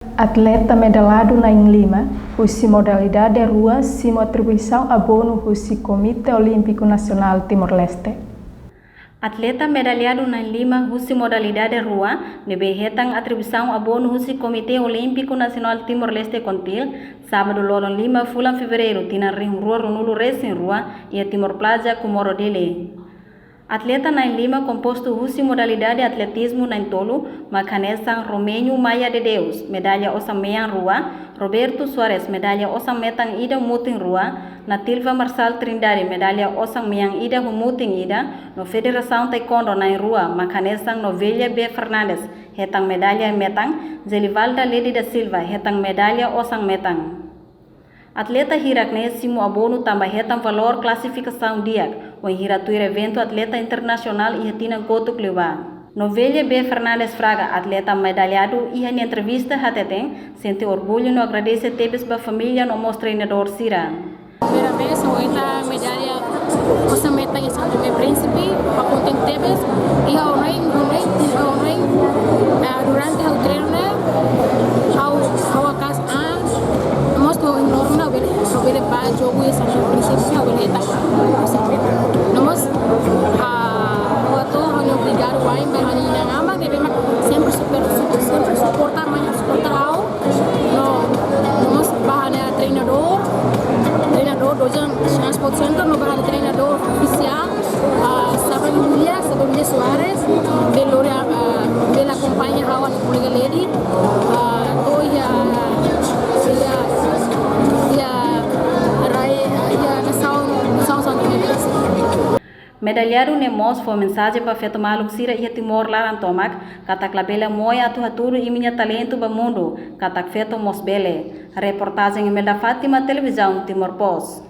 Atleta medalhado na Lima, usi modalidade rua, simo atribuição abono usi Comitê Olímpico Nacional Timor-Leste. Atleta medalhado na Lima, usi modalidade rua, nebehetang atribuição abono usi Comitê Olímpico Nacional Timor-Leste Contil, sábado loro Lima, fulan fevereiro, tina ring rua Runulu Racing Rua e a Timor Plaza Comoro Dele. Atleta na Lima composto usi modalidade atletismo na Tolo, Macanesang Romênio Maia de Deus, medalha osang meyang rua, Roberto Soares, medalha osang metang ida muting rua, Natilva Marçal Trindade, medalha osang meyang ida humuting ida, no Federação Taekwondo na rua, Macanesang Novelia B. Fernandes, hetang medalha metang, Zelivalda Lady da Silva, hetang medalha osang metang. Atleta hirak nésimo abono tambah hetang valor classificação diak, o hiratuir evento atleta internacional e retina gotuk lewa. Novelia B. Fernandes Fraga, atleta medalhado, e em entrevista hateteng, sente orgulho no agradece tebes ba família no mos treinador Sira. Primeira vez, a medalha, nossa meta é São Tomé Príncipe, a contém tebes, e ao noite, durante o treino, ao acaso, mostra enorme, o bele ba jogo e São Tomé Príncipe, o bele tá, nós, o ator, o obrigado, o ainda, a gente não ama, deve sempre suportar, mas suportar ao, nós, bahana treinador dojang transport center no bahana treinador oficial Sabia Soares bela acompanha hawa no colega lady Medalhado Nemos foi mensagem para feto maluk Sira e Timor Larantomak, katak labela moia atu haturu e minha talento ba mundo, katak feto mos bele. Reportagem Imelda Fátima, televisão Timor Post.